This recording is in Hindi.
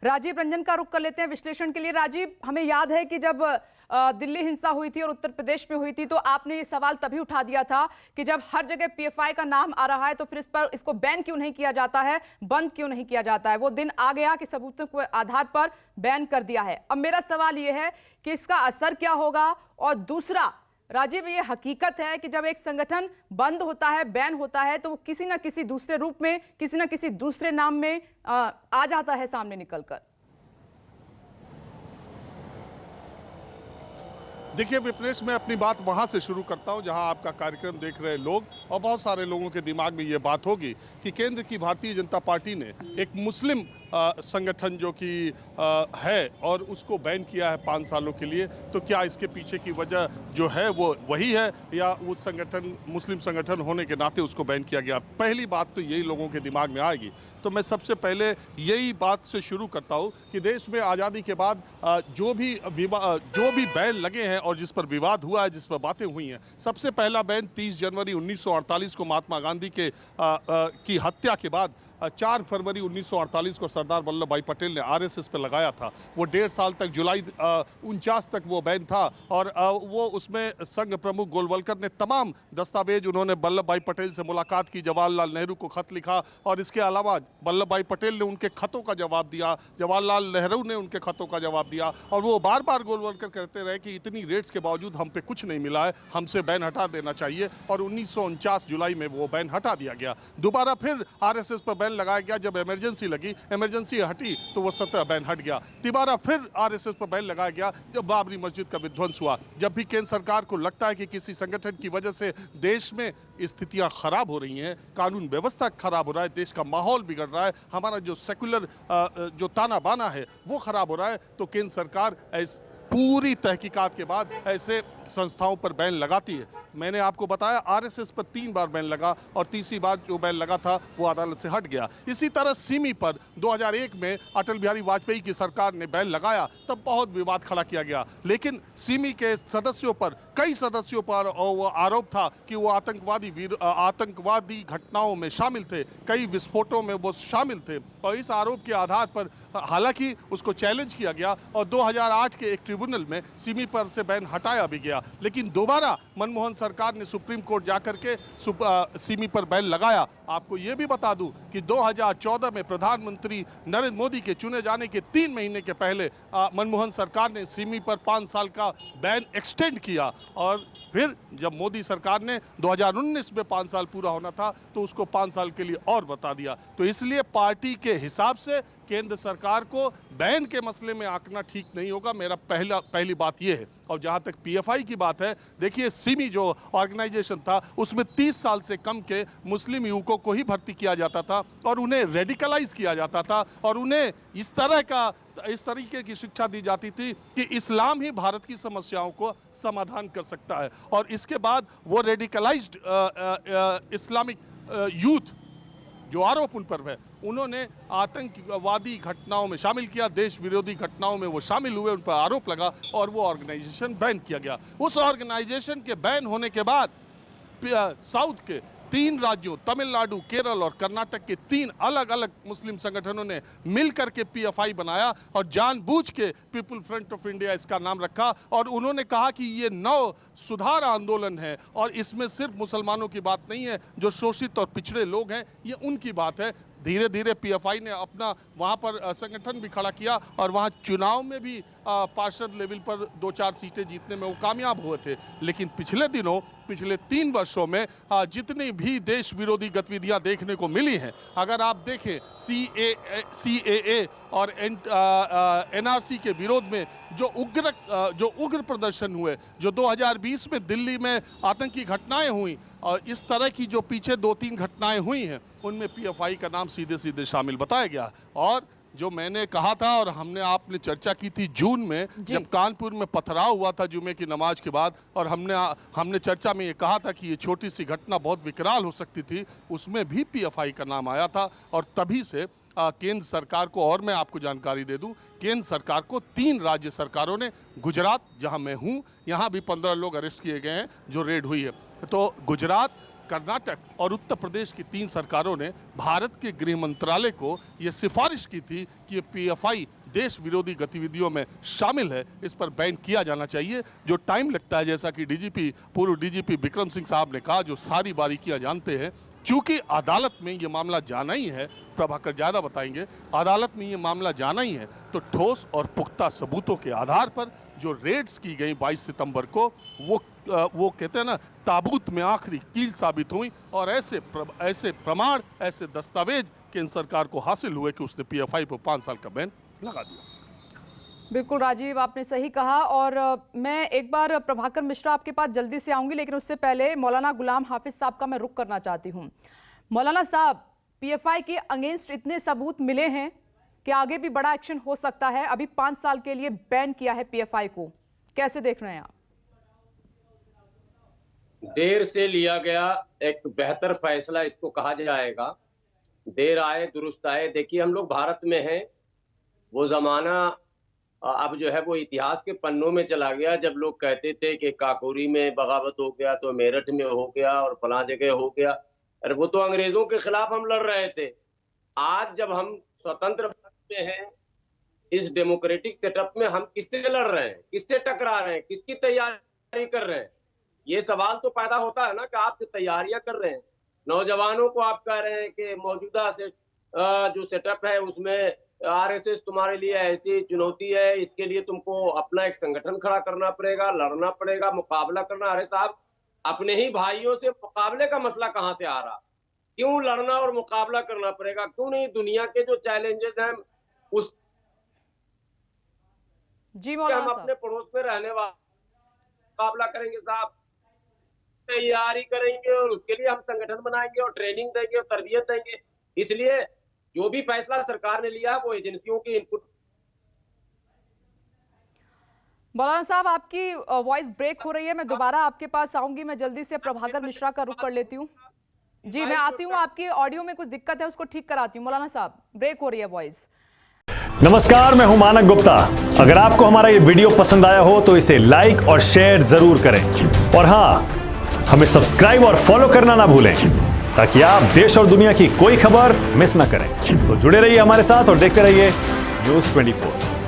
राजीव रंजन का रुख कर लेते हैं विश्लेषण के लिए। राजीव, हमें याद है कि जब दिल्ली हिंसा हुई थी और उत्तर प्रदेश में हुई थी तो आपने ये सवाल तभी उठा दिया था कि जब हर जगह पीएफआई का नाम आ रहा है तो फिर इसको बैन क्यों नहीं किया जाता है, बंद क्यों नहीं किया जाता है। वो दिन आ गया कि सबूतों के आधार पर बैन कर दिया है। अब मेरा सवाल ये है कि इसका असर क्या होगा। और दूसरा, राजीव, ये हकीकत है कि जब एक संगठन बंद होता है, बैन होता है, तो वो किसी ना किसी दूसरे रूप में, किसी ना किसी दूसरे नाम में आ जाता है सामने निकलकर। देखिए विपनेश, मैं अपनी बात वहां से शुरू करता हूं जहां आपका कार्यक्रम देख रहे लोग और बहुत सारे लोगों के दिमाग में ये बात होगी कि केंद्र की भारतीय जनता पार्टी ने एक मुस्लिम संगठन जो कि है और उसको बैन किया है 5 सालों के लिए। तो क्या इसके पीछे की वजह जो है वो वही है या उस संगठन मुस्लिम संगठन होने के नाते उसको बैन किया गया? पहली बात तो यही लोगों के दिमाग में आएगी। तो मैं सबसे पहले यही बात से शुरू करता हूँ कि देश में आज़ादी के बाद जो भी बैन लगे हैं और जिस पर विवाद हुआ है, जिस पर बातें हुई हैं, सबसे पहला बैन 30 जनवरी 1948 को महात्मा गांधी की हत्या के बाद 4 फरवरी 1948 को सरदार वल्लभ भाई पटेल ने आरएसएस पे लगाया था। वो 1.5 साल तक, जुलाई 49 तक वो बैन था और वो उसमें संघ प्रमुख गोलवलकर ने तमाम दस्तावेज, उन्होंने वल्लभ भाई पटेल से मुलाकात की, जवाहरलाल नेहरू को खत लिखा और इसके अलावा वल्लभ भाई पटेल ने उनके खतों का जवाब दिया, जवाहरलाल नेहरू ने उनके खतों का जवाब दिया और वो बार बार गोलवलकर कहते रहे कि इतनी रेट्स के बावजूद हम पे कुछ नहीं मिला है, हमसे बैन हटा देना चाहिए। और 1949 जुलाई में वो बैन हटा दिया गया। दोबारा फिर आरएसएस पर लगाया गया जब इमरजेंसी लगी, इमरजेंसी हटी तो वो स्वतः बैन हट गया। तिबारा फिर आरएसएस पर बैन लगाया गया जब बाबरी मस्जिद का विध्वंस हुआ। जब भी केंद्र सरकार को लगता है कि किसी संगठन की वजह से देश में स्थितियां खराब हो रही हैं, कानून व्यवस्था खराब हो रहा है, देश का माहौल बिगड़ रहा है, हमारा जो सेकुलर जो ताना बाना है वो खराब हो रहा है, तो केंद्र सरकार पूरी तहकीकात के बाद ऐसे संस्थाओं पर बैन लगाती है। मैंने आपको बताया आरएसएस पर 3 बार बैन लगा और तीसरी बार जो बैन लगा था वो अदालत से हट गया। इसी तरह सिमी पर 2001 में अटल बिहारी वाजपेयी की सरकार ने बैन लगाया, तब बहुत विवाद खड़ा किया गया, लेकिन सिमी के सदस्यों पर, कई सदस्यों पर वो आरोप था कि वो आतंकवादी घटनाओं में शामिल थे, कई विस्फोटों में वो शामिल थे और इस आरोप के आधार पर हालांकि उसको चैलेंज किया गया और 2008 के एक ट्रिब्यूनल में सिमी पर से बैन हटाया भी गया। लेकिन दोबारा मनमोहन सरकार ने सुप्रीम कोर्ट जाकर के सिमी पर बैन लगाया। आपको ये भी बता दूं कि 2014 में प्रधानमंत्री नरेंद्र मोदी के चुने जाने के 3 महीने के पहले मनमोहन सरकार ने सिमी पर 5 साल का बैन एक्सटेंड किया और फिर जब मोदी सरकार ने 2019 में 5 साल पूरा होना था तो उसको 5 साल के लिए और बता दिया। तो इसलिए पार्टी के हिसाब से केंद्र सरकार को बैन के मसले में आंकना ठीक नहीं होगा। मेरा पहली बात यह है। और जहां तक पीएफआई की बात है, देखिए सिमी जो ऑर्गेनाइजेशन था उसमें 30 साल से कम के मुस्लिम युवकों को ही भर्ती किया जाता था और उन्हें रेडिकलाइज किया जाता था और उन्हें इस तरीके की शिक्षा दी जाती थी कि इस्लाम ही भारत की समस्याओं को समाधान कर सकता है। और इसके बाद वो रेडिकलाइज्ड इस्लामिक यूथ जो आरोप उन पर है, उन्होंने आतंकवादी घटनाओं में शामिल किया, देश विरोधी घटनाओं में वो शामिल हुए, उन पर आरोप लगा और वो ऑर्गेनाइजेशन बैन किया गया। उस ऑर्गेनाइजेशन के बैन होने के बाद साउथ के 3 राज्यों, तमिलनाडु, केरल और कर्नाटक के 3 अलग अलग मुस्लिम संगठनों ने मिलकर के पीएफआई बनाया और जानबूझ के पीपल फ्रंट ऑफ इंडिया इसका नाम रखा और उन्होंने कहा कि ये नव सुधार आंदोलन है और इसमें सिर्फ मुसलमानों की बात नहीं है, जो शोषित और पिछड़े लोग हैं ये उनकी बात है। धीरे धीरे पीएफआई ने अपना वहाँ पर संगठन भी खड़ा किया और वहाँ चुनाव में भी पार्षद लेवल पर 2-4 सीटें जीतने में वो कामयाब हुए थे। लेकिन पिछले 3 वर्षों में जितनी भी देश विरोधी गतिविधियां देखने को मिली हैं, अगर आप देखें CAA और NRC के विरोध में जो उग्र प्रदर्शन हुए, जो 2020 में दिल्ली में आतंकी घटनाएं हुई और इस तरह की जो पीछे 2-3 घटनाएं हुई हैं, उनमें पीएफआई का नाम सीधे सीधे शामिल बताया गया। और जो मैंने कहा था और आपने चर्चा की थी जून में, जब कानपुर में पथराव हुआ था जुमे की नमाज के बाद, और हमने चर्चा में ये कहा था कि ये छोटी सी घटना बहुत विकराल हो सकती थी, उसमें भी पीएफआई का नाम आया था। और तभी से केंद्र सरकार को, और मैं आपको जानकारी दे दूं, केंद्र सरकार को 3 राज्य सरकारों ने, गुजरात जहां मैं हूं, यहां भी 15 लोग अरेस्ट किए गए हैं जो रेड हुई है, तो गुजरात, कर्नाटक और उत्तर प्रदेश की 3 सरकारों ने भारत के गृह मंत्रालय को यह सिफारिश की थी कि ये पीएफआई देश विरोधी गतिविधियों में शामिल है, इस पर बैन किया जाना चाहिए। जो टाइम लगता है, जैसा कि पूर्व डीजीपी विक्रम सिंह साहब ने कहा, जो सारी बारीकियां जानते हैं, चूंकि अदालत में ये मामला जाना ही है, प्रभाकर ज़्यादा बताएंगे, अदालत में ये मामला जाना ही है, तो ठोस और पुख्ता सबूतों के आधार पर जो रेड्स की गई 22 सितंबर को, वो कहते हैं ना, ताबूत में आखिरी कील साबित हुई और ऐसे प्रमाण, ऐसे दस्तावेज केंद्र सरकार को हासिल हुए कि उसने पीएफआई पर 5 साल का बैन लगा दिया। बिल्कुल राजीव, आपने सही कहा। और मैं एक बार प्रभाकर मिश्रा आपके पास जल्दी से आऊंगी, लेकिन उससे पहले मौलाना गुलाम हाफिज साहब का मैं रुख करना चाहती हूं। मौलाना साहब, पीएफआई के अगेंस्ट इतने सबूत मिले हैं कि आगे भी बड़ा एक्शन हो सकता है। अभी 5 साल के लिए बैन किया है पीएफआई को, कैसे देख रहे हैं आप? देर से लिया गया एक बेहतर फैसला इसको कहा जाएगा। देर आए दुरुस्त आए। देखिए, हम लोग भारत में हैं, वो जमाना अब जो है वो इतिहास के पन्नों में चला गया, जब लोग कहते थे कि काकोरी में बगावत हो गया तो मेरठ में हो गया और फलां जगह हो गया। अरे वो तो अंग्रेजों के खिलाफ हम लड़ रहे थे। आज जब हम स्वतंत्र भारत में हैं, इस डेमोक्रेटिक सेटअप में, हम किससे लड़ रहे हैं, किससे टकरा रहे हैं, किसकी तैयारी कर रहे हैं? ये सवाल तो पैदा होता है ना कि आप जो तैयारियां कर रहे हैं, नौजवानों को आप कह रहे हैं कि मौजूदा जो सेटअप है उसमें आरएसएस तुम्हारे लिए ऐसी चुनौती है, इसके लिए तुमको अपना एक संगठन खड़ा करना पड़ेगा, लड़ना पड़ेगा, मुकाबला करना। अरे साहब, अपने ही भाइयों से मुकाबले का मसला कहां से आ रहा? क्यों लड़ना और मुकाबला करना पड़ेगा? क्यों नहीं दुनिया के जो चैलेंजेस हैं उस जी हम अपने पड़ोस में रहने वाले मुकाबला करेंगे साहब, तैयारी करेंगे और उसके लिए हम संगठन बनाएंगे और ट्रेनिंग देंगे और तरबियत देंगे। इसलिए जो भी फैसला सरकार ने लिया वो एजेंसियों की इनपुट। मौलाना साहब, आपकी वॉइस ब्रेक हो रही है, मैं दोबारा आपके पास आऊंगी। मैं जल्दी से प्रभाकर मिश्रा का रुख कर लेती हूँ। जी, मैं आती हूँ, आपकी ऑडियो में कुछ दिक्कत है, उसको ठीक कराती हूँ। मौलाना साहब, ब्रेक हो रही है वॉइस। नमस्कार, मैं हूं मानक गुप्ता। अगर आपको हमारा ये वीडियो पसंद आया हो तो इसे लाइक और शेयर जरूर करें, और हाँ, हमें सब्सक्राइब और फॉलो करना ना भूलें, ताकि आप देश और दुनिया की कोई खबर मिस ना करें। तो जुड़े रहिए हमारे साथ और देखते रहिए News 24।